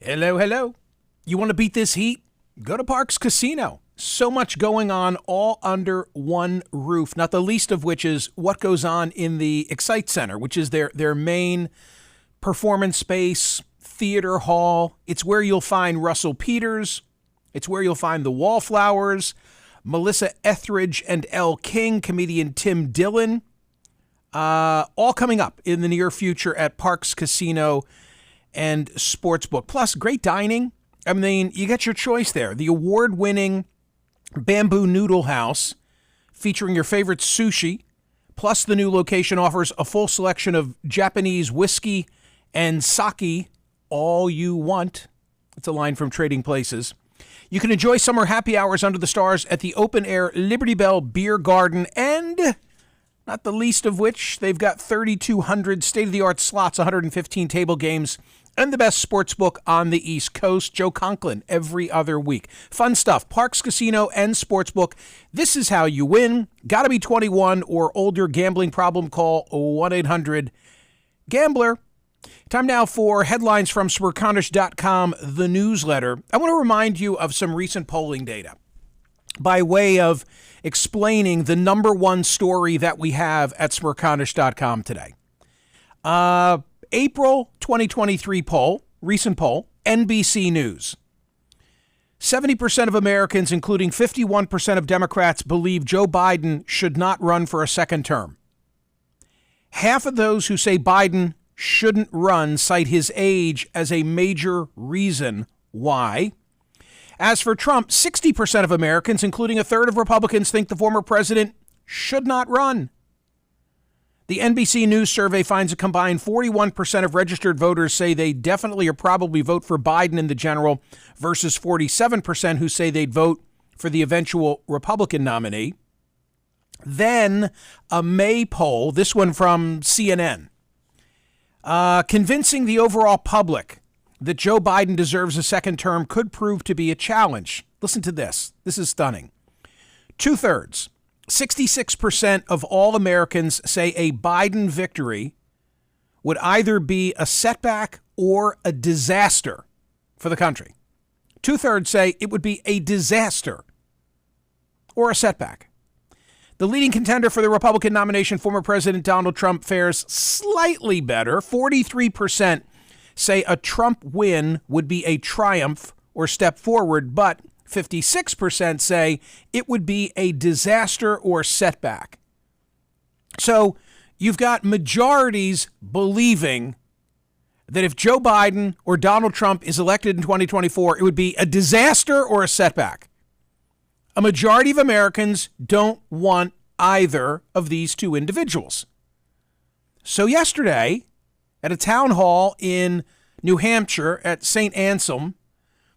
Hello, hello. You want to beat this heat? Go to Parx Casino. So much going on all under one roof, not the least of which is what goes on in the Excite Center, which is their main performance space, theater hall. It's where you'll find Russell Peters. It's where you'll find the Wallflowers, Melissa Etheridge and Elle King, comedian Tim Dillon, all coming up in the near future at Parx Casino and Sportsbook. Plus, great dining. I mean, you get your choice there. The award-winning Bamboo Noodle House, featuring your favorite sushi. Plus, the new location offers a full selection of Japanese whiskey and sake, all you want. It's a line from Trading Places. You can enjoy summer happy hours under the stars at the open-air Liberty Bell Beer Garden, and not the least of which, they've got 3,200 state-of-the-art slots, 115 table games, and the best sports book on the East Coast. Joe Conklin every other week. Fun stuff. Parx Casino and Sportsbook. This is how you win. Got to be 21 or older. Gambling problem? Call 1-800-GAMBLER. Time now for headlines from Smerconish.com, the newsletter. I want to remind you of some recent polling data by way of explaining the number one story that we have at Smerconish.com today. April 2023 poll, recent poll, NBC News. 70% of Americans, including 51% of Democrats, believe Joe Biden should not run for a second term. Half of those who say Biden shouldn't run cite his age as a major reason why. As for Trump, 60% of Americans, including a third of Republicans, think the former president should not run. The NBC News survey finds a combined 41% of registered voters say they definitely or probably vote for Biden in the general versus 47% who say they'd vote for the eventual Republican nominee. Then a May poll, this one from CNN, convincing the overall public that Joe Biden deserves a second term could prove to be a challenge. Listen to this. This is stunning. 2/3. 66% of all Americans say a Biden victory would either be a setback or a disaster for the country. 2/3 say it would be a disaster or a setback. The leading contender for the Republican nomination, former President Donald Trump, fares slightly better. 43% say a Trump win would be a triumph or step forward, but 56% say it would be a disaster or setback. So you've got majorities believing that if Joe Biden or Donald Trump is elected in 2024, it would be a disaster or a setback. A majority of Americans don't want either of these two individuals. So yesterday, at a town hall in New Hampshire at St. Anselm,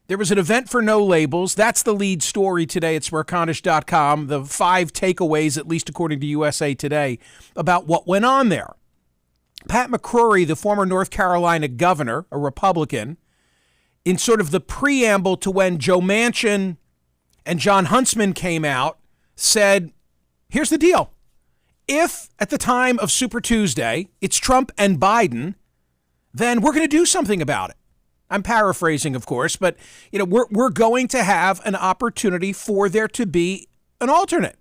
there was an event for No Labels. That's the lead story today at Smerconish.com, the 5 takeaways, at least according to USA Today, about what went on there. Pat McCrory, the former North Carolina governor, a Republican, in sort of the preamble to when Joe Manchin and Jon Huntsman came out, said, here's the deal. If at the time of Super Tuesday, it's Trump and Biden, then we're going to do something about it. I'm paraphrasing, of course, but we're going to have an opportunity for there to be an alternate,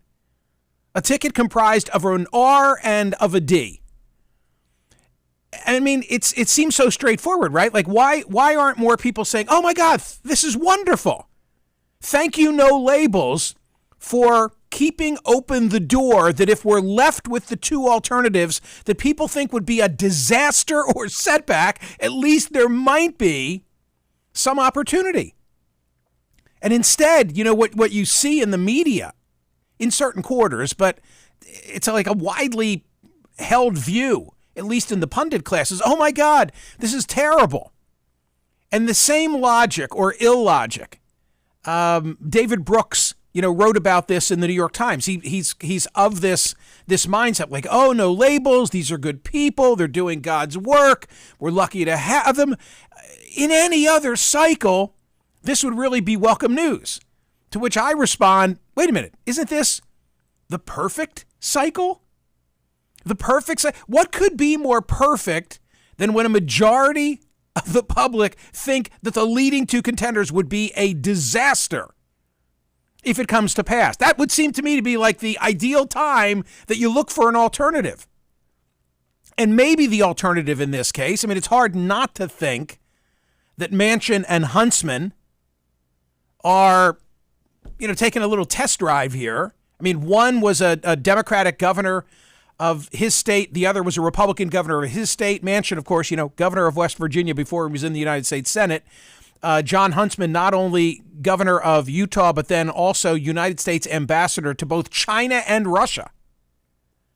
a ticket comprised of an R and of a D. I mean, it seems so straightforward, right? Like, why aren't more people saying, "Oh my God, this is wonderful. Thank you, No Labels, for keeping open the door that if we're left with the two alternatives that people think would be a disaster or setback, at least there might be some opportunity." And instead, what you see in the media in certain quarters, but it's like a widely held view, at least in the pundit classes, oh my God, this is terrible. And the same logic or illogic, David Brooks, wrote about this in the New York Times. He's of this mindset, like, oh, No Labels, these are good people, they're doing God's work, we're lucky to have them. In any other cycle, this would really be welcome news. To which I respond, wait a minute, isn't this the perfect cycle? The perfect cycle? What could be more perfect than when a majority of the public think that the leading two contenders would be a disaster if it comes to pass. That would seem to me to be like the ideal time that you look for an alternative. And maybe the alternative in this case, I mean, it's hard not to think that Manchin and Huntsman are, taking a little test drive here. I mean, one was a Democratic governor of his state. The other was a Republican governor of his state. Manchin, of course, governor of West Virginia before he was in the United States Senate. Jon Huntsman, not only governor of Utah, but then also United States ambassador to both China and Russia.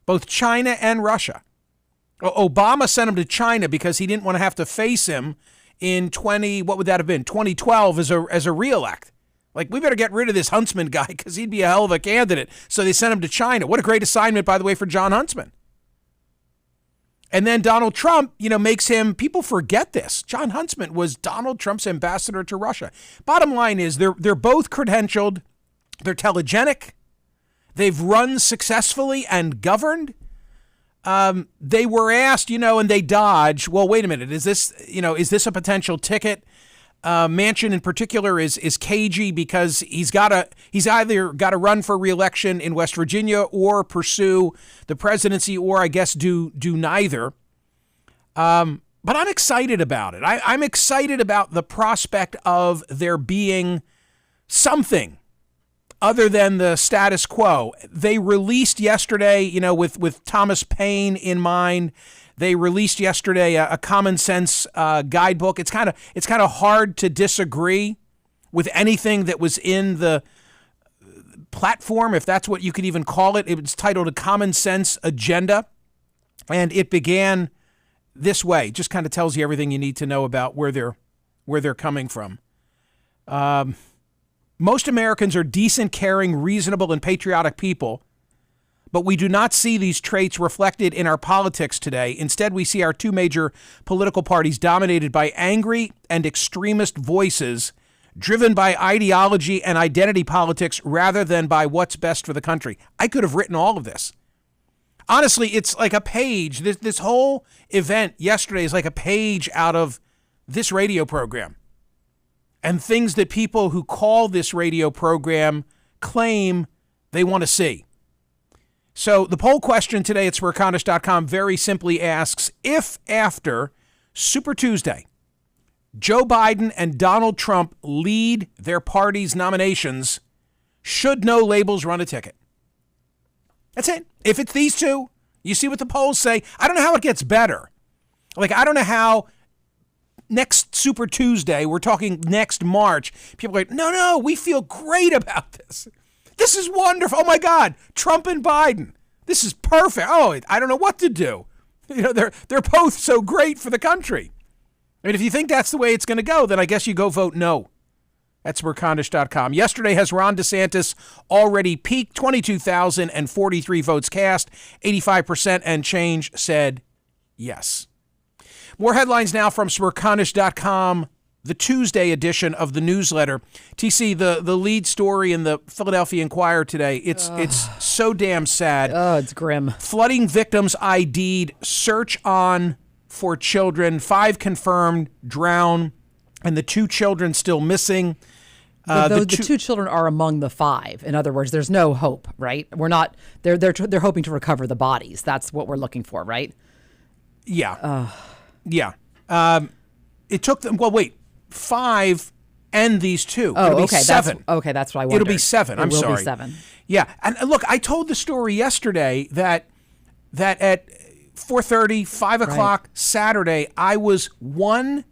Both China and Russia. Obama sent him to China because he didn't want to have to face him in 2012 as a reelect. Like, we better get rid of this Huntsman guy because he'd be a hell of a candidate. So they sent him to China. What a great assignment, by the way, for Jon Huntsman. And then Donald Trump, makes him, people forget this. Jon Huntsman was Donald Trump's ambassador to Russia. Bottom line is they're both credentialed. They're telegenic. They've run successfully and governed. They were asked, and they dodged. Well, wait a minute. Is this a potential ticket? Manchin in particular is cagey because he's either got to run for re-election in West Virginia or pursue the presidency, or I guess do neither. But I'm excited about it. I'm excited about the prospect of there being something other than the status quo. They released yesterday, with Thomas Paine in mind. They released yesterday a common sense guidebook. It's kind of hard to disagree with anything that was in the platform, if that's what you could even call it. It was titled A Common Sense Agenda, and it began this way. Just kind of tells you everything you need to know about where they're coming from. Most Americans are decent, caring, reasonable, and patriotic people. But we do not see these traits reflected in our politics today. Instead, we see our two major political parties dominated by angry and extremist voices, driven by ideology and identity politics rather than by what's best for the country. I could have written all of this. Honestly, it's like a page. This whole event yesterday is like a page out of this radio program. And things that people who call this radio program claim they want to see. So the poll question today at Smerconish.com very simply asks, if after Super Tuesday, Joe Biden and Donald Trump lead their party's nominations, should no labels run a ticket? That's it. If it's these two, you see what the polls say. I don't know how it gets better. Like, I don't know how next Super Tuesday, we're talking next March, people are like, no, we feel great about this. This is wonderful. Oh, my God. Trump and Biden. This is perfect. Oh, I don't know what to do. They're both so great for the country. I mean, if you think that's the way it's going to go, then I guess you go vote no at Smerconish.com. Yesterday has Ron DeSantis already peaked, 22,043 votes cast, 85% and change said yes. More headlines now from Smerconish.com. The Tuesday edition of the newsletter. TC, the lead story in the Philadelphia Inquirer today, it's so damn sad. Oh, it's grim. Flooding victims ID'd, search on for children, 5 confirmed, drowned, and the 2 children still missing. The 2 children are among the 5. In other words, there's no hope, right? We're not. They're hoping to recover the bodies. That's what we're looking for, right? Yeah. Yeah. It took them. Well, wait. 5 and these 2. Oh, It'll okay. be 7. That's what I wondered. It'll be 7. I'm sorry. It will be 7. Yeah. And look, I told the story yesterday that at 4:30, 5 o'clock Saturday, I was 1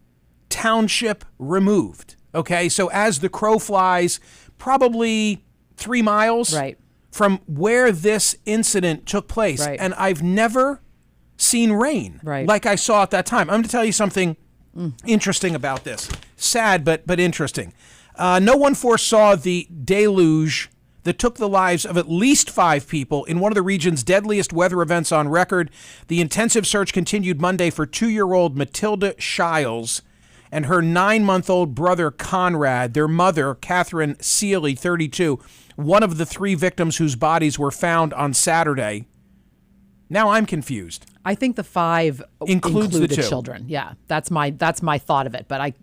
township removed. Okay. So as the crow flies, probably 3 miles from where this incident took place. Right. And I've never seen rain like I saw at that time. I'm going to tell you something interesting about this. Sad, but interesting. No one foresaw the deluge that took the lives of at least 5 people in one of the region's deadliest weather events on record. The intensive search continued Monday for 2-year-old Matilda Shiles and her 9-month-old brother Conrad, their mother, Catherine Seeley, 32, one of the 3 victims whose bodies were found on Saturday, Now I'm confused. I think the 5 Includes include the the 2. children. Yeah, that's my thought of it. But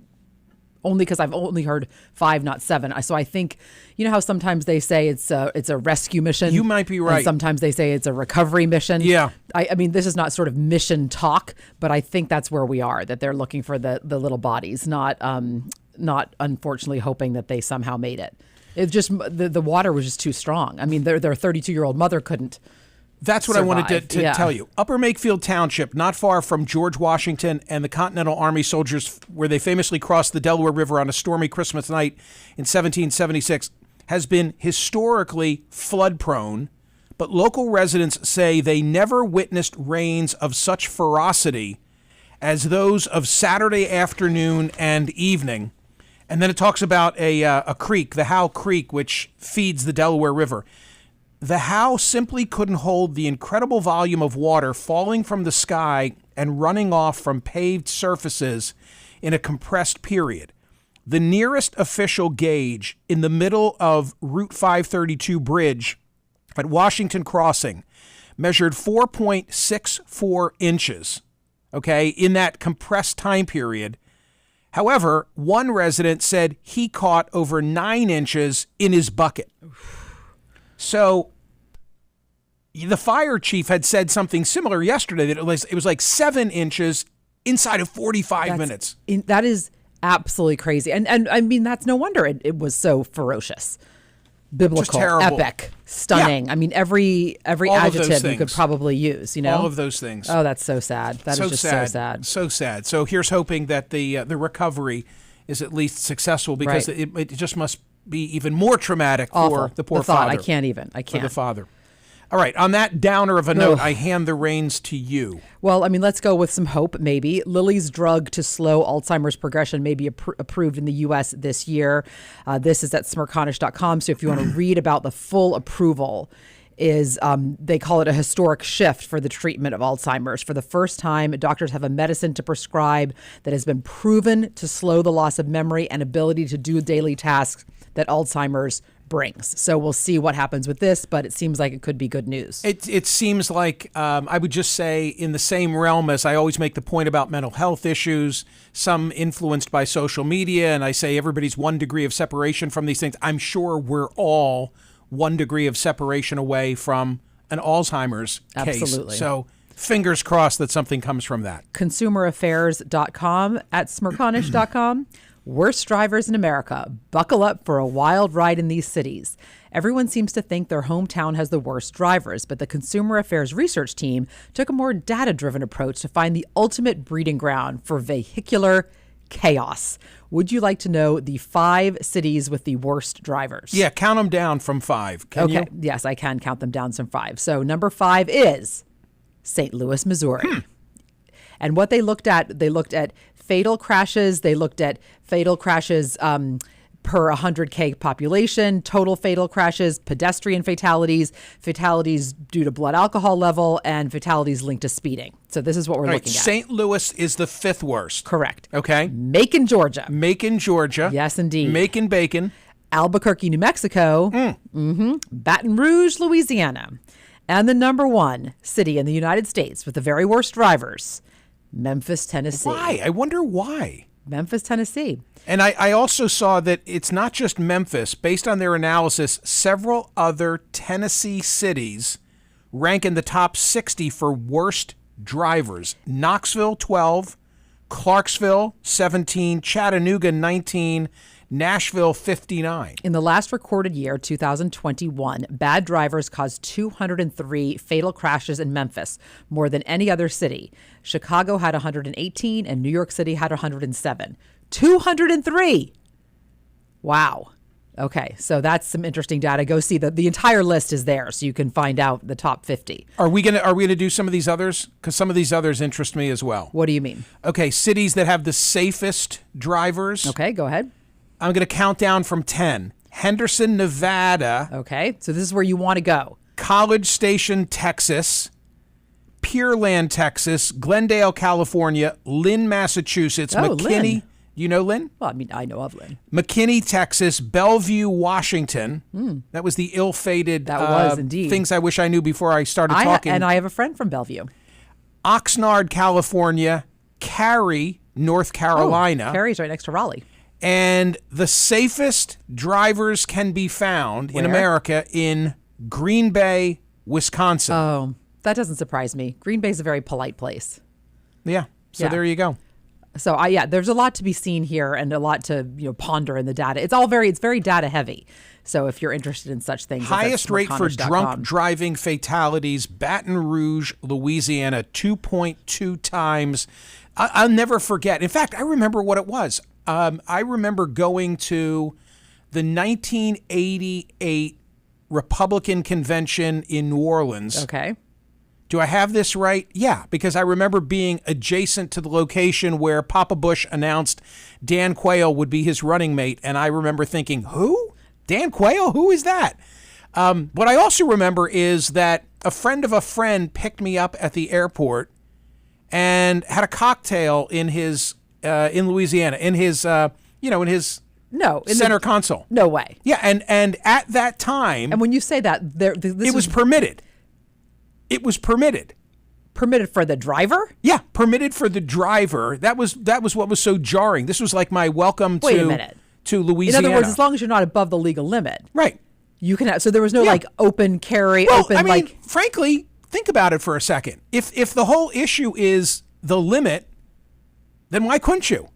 only because I've only heard 5, not 7. So I think, you know how sometimes they say it's a rescue mission? You might be right. And sometimes they say it's a recovery mission. Yeah. I mean, this is not sort of mission talk, but I think that's where we are, that they're looking for the little bodies, not unfortunately hoping that they somehow made it. It just, the water was just too strong. I mean, their 32-year-old mother couldn't. That's what I wanted to tell you. Upper Makefield Township, not far from George Washington and the Continental Army soldiers, where they famously crossed the Delaware River on a stormy Christmas night in 1776, has been historically flood-prone, but local residents say they never witnessed rains of such ferocity as those of Saturday afternoon and evening. And then it talks about a creek, the Howe Creek, which feeds the Delaware River. The Howe simply couldn't hold the incredible volume of water falling from the sky and running off from paved surfaces in a compressed period. The nearest official gauge in the middle of Route 532 bridge at Washington Crossing measured 4.64 inches, okay, in that compressed time period. However, one resident said he caught over 9 inches in his bucket. So the fire chief had said something similar yesterday, that it was like 7 inches inside of 45 minutes. That is absolutely crazy. And I mean, that's no wonder it was so ferocious. Biblical, epic, stunning. Yeah. I mean, every adjective you could probably use, you know? All of those things. Oh, that's so sad. That is just so sad. So sad. So here's hoping that the recovery is at least successful, because it just must be even more traumatic for the poor father. I can't. For the father. All right. On that downer of a note, I hand the reins to you. Well, I mean, let's go with some hope, maybe. Lilly's drug to slow Alzheimer's progression may be approved in the U.S. this year. This is at Smerconish.com. So if you want to read about the full approval, they call it a historic shift for the treatment of Alzheimer's. For the first time, doctors have a medicine to prescribe that has been proven to slow the loss of memory and ability to do daily tasks that Alzheimer's brings. So we'll see what happens with this, but it seems like it could be good news. It seems like, I would just say, in the same realm as I always make the point about mental health issues, some influenced by social media, and I say everybody's 1 degree of separation from these things. I'm sure we're all 1 degree of separation away from an Alzheimer's case. Absolutely. So fingers crossed that something comes from that. ConsumerAffairs.com at Smerconish.com. Worst drivers in America. Buckle up for a wild ride in these cities. Everyone seems to think their hometown has the worst drivers, but the Consumer Affairs research team took a more data-driven approach to find the ultimate breeding ground for vehicular chaos. Would you like to know the 5 cities with the worst drivers? Yeah, count them down from 5. Can you? Yes, I can count them down from 5. So number 5 is St. Louis, Missouri. And what they looked at fatal crashes. They looked at fatal crashes per 100K population, total fatal crashes, pedestrian fatalities, fatalities due to blood alcohol level, and fatalities linked to speeding. So this is what we're looking at. St. Louis is the 5th worst. Correct. Okay. Macon, Georgia. Macon, Georgia. Yes, indeed. Macon bacon. Albuquerque, New Mexico. Baton Rouge, Louisiana. And the number 1 city in the United States with the very worst drivers, Memphis, Tennessee. Why? I wonder why. Memphis, Tennessee. And I also saw that it's not just Memphis. Based on their analysis, several other Tennessee cities rank in the top 60 for worst drivers. Knoxville, 12. Clarksville, 17. Chattanooga, 19. Nashville, 59. In the last recorded year, 2021, bad drivers caused 203 fatal crashes in Memphis, more than any other city. Chicago had 118 and New York City had 107. 203! Wow. Okay, so that's some interesting data. Go see the entire list is there, so you can find out the top 50. Are we gonna do some of these others? Because some of these others interest me as well. What do you mean? Okay, cities that have the safest drivers. Okay, go ahead. I'm going to count down from 10. Henderson, Nevada. Okay, so this is where you want to go. College Station, Texas. Pearland, Texas. Glendale, California. Lynn, Massachusetts. McKinney, You know Lynn? Well, I mean, I know of Lynn. McKinney, Texas. Bellevue, Washington. That was the ill-fated That was indeed. things I wish I knew before I started talking. And I have a friend from Bellevue. Oxnard, California. Cary, North Carolina. Cary's right next to Raleigh. And the safest drivers can be found in Where? America in Green Bay, Wisconsin. Oh, that doesn't surprise me. Green Bay's a very polite place. Yeah. So Yeah. there you go. So there's a lot to be seen here and a lot to ponder in the data. It's very data heavy. So if you're interested in such things, Highest rate for drunk driving fatalities, Baton Rouge, Louisiana, 2.2 times. I'll never forget. In fact, I remember what it was. I remember going to the 1988 Republican convention in New Orleans. Okay. Do I have this right? Yeah, because I remember being adjacent to the location where Papa Bush announced Dan Quayle would be his running mate. And I remember thinking, who? Dan Quayle? Who is that? What I also remember is that a friend of a friend picked me up at the airport and had a cocktail in his, in Louisiana, in his, in his center console. No way. Yeah, and at that time. And when you say that, it was permitted. It was permitted. Permitted for the driver? Yeah, permitted for the driver. That was what was so jarring. This was like my welcome Wait a minute. To Louisiana. In other words, as long as you're not above the legal limit. Right. You can have, so there was no like open carry, frankly, think about it for a second. If the whole issue is the limit, then why couldn't you?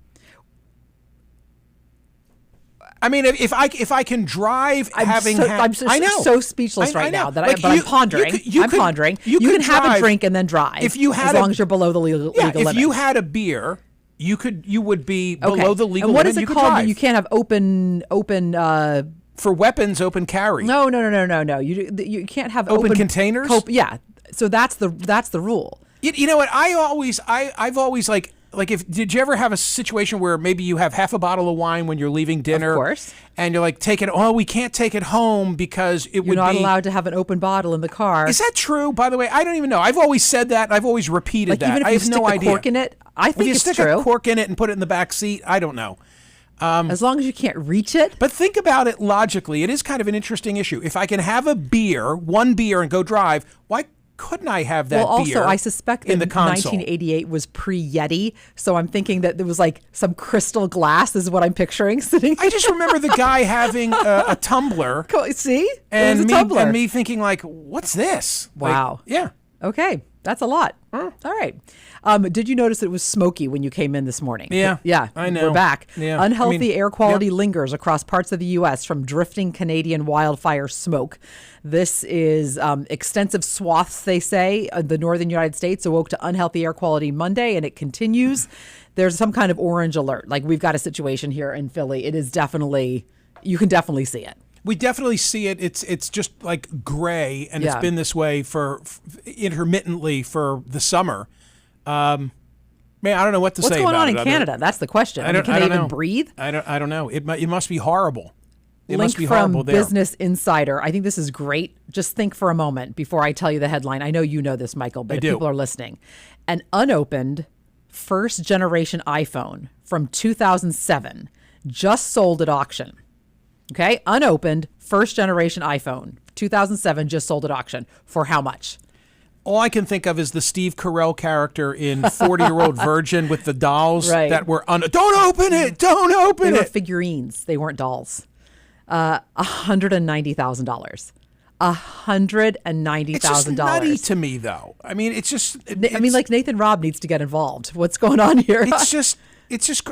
I mean, if I can drive, I'm so speechless right now that I'm pondering. I'm pondering. You can have a drink and then drive. As long as you're below the legal limit. If you had a beer, you would be below the legal limit. And what is it called that you can't have open for weapons, open carry? No. You can't have open containers. Yeah. So that's the rule. You know what? I've always did you ever have a situation where maybe you have half a bottle of wine when you're leaving dinner? Of course. And you're like, we can't take it home because you're not allowed to have an open bottle in the car. Is that true? By the way, I don't even know. I've always said that. And I've always repeated that. Even if I have no idea. Stick a cork in it, I think it's true. If you stick a cork in it and put it in the back seat, I don't know. As long as you can't reach it. But think about it logically. It is kind of an interesting issue. If I can have one beer and go drive, why couldn't I have that beer? Also, I suspect that 1988 was pre-Yeti, so I'm thinking that there was like some crystal glass is what I'm picturing sitting. I just remember the guy having a tumbler. See? And me thinking like, what's this? Wow. Yeah. Okay. That's a lot. All right. Did you notice it was smoky when you came in this morning? Yeah. Yeah. I know. We're back. Yeah. Unhealthy air quality lingers across parts of the U.S. from drifting Canadian wildfire smoke. This is extensive swaths, they say, of the northern United States awoke to unhealthy air quality Monday, and it continues. There's some kind of orange alert. Like we've got a situation here in Philly. It is definitely, you can definitely see it. We definitely see it. It's just like gray, and it's been this way for intermittently for the summer. Man, I don't know what to say. What's going about on it. in Canada? That's the question. Can they even breathe? I don't know. It must be horrible. It Link must be horrible from there. Business Insider. I think this is great. Just think for a moment before I tell you the headline. I know you know this, Michael, but people are listening. An unopened first-generation iPhone from 2007 just sold at auction. Okay, unopened first-generation iPhone, 2007, just sold at auction. For how much? All I can think of is the Steve Carell character in 40-Year-Old Virgin with the dolls that were don't open it, don't open it. They were figurines. They weren't dolls. $190,000. $190,000. It's just nutty to me, though. I mean, it's just. Like Nathan Robb needs to get involved. What's going on here? It's just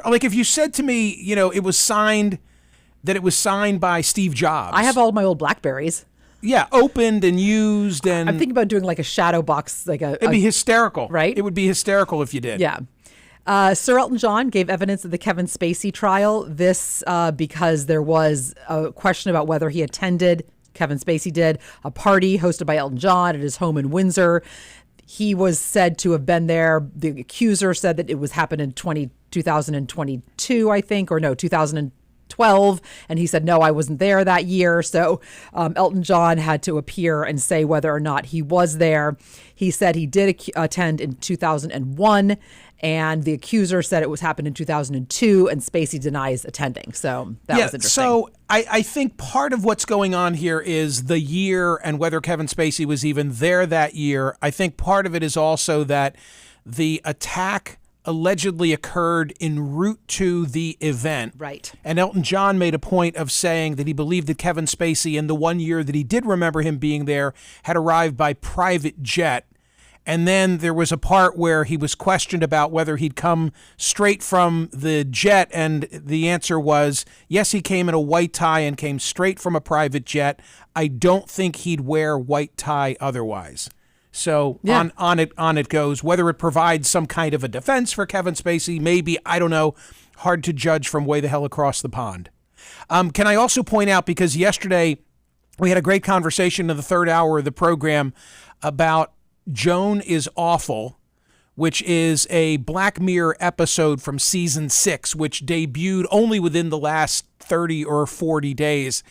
like if you said to me, it was signed by Steve Jobs. I have all my old Blackberries. Yeah, opened and used, and I'm thinking about doing like a shadow box, it'd be hysterical, right? It would be hysterical if you did. Yeah. Sir Elton John gave evidence at the Kevin Spacey trial. This because there was a question about whether he attended. Kevin Spacey did a party hosted by Elton John at his home in Windsor. He was said to have been there. The accuser said that it was happened in 2022, I think, or no, 2000. 2012, and he said, no, I wasn't there that year. So Elton John had to appear and say whether or not he was there. He said he did attend in 2001, and the accuser said it was happened in 2002, and Spacey denies attending. So that was interesting. So I think part of what's going on here is the year and whether Kevin Spacey was even there that year. I think part of it is also that the attack allegedly occurred en route to the event. Right. And Elton John made a point of saying that he believed that Kevin Spacey, in the 1 year that he did remember him being there, had arrived by private jet. And then there was a part where he was questioned about whether he'd come straight from the jet, and the answer was, yes, he came in a white tie and came straight from a private jet. I don't think he'd wear white tie otherwise. So on it goes. Whether it provides some kind of a defense for Kevin Spacey, maybe, I don't know. Hard to judge from way the hell across the pond. Can I also point out, because yesterday we had a great conversation in the third hour of the program about Joan is Awful, which is a Black Mirror episode from season 6, which debuted only within the last 30 or 40 days.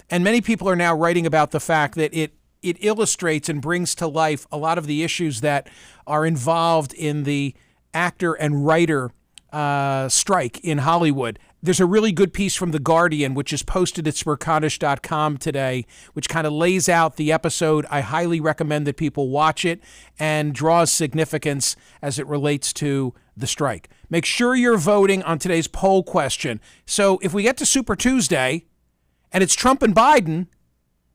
And many people are now writing about the fact that it illustrates and brings to life a lot of the issues that are involved in the actor and writer strike in Hollywood. There's a really good piece from The Guardian, which is posted at Smerconish.com today, which kind of lays out the episode. I highly recommend that people watch it and draws significance as it relates to the strike. Make sure you're voting on today's poll question. So if we get to Super Tuesday and it's Trump and Biden,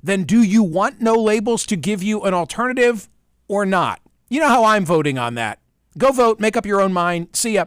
then do you want No Labels to give you an alternative or not? You know how I'm voting on that. Go vote, make up your own mind. See ya.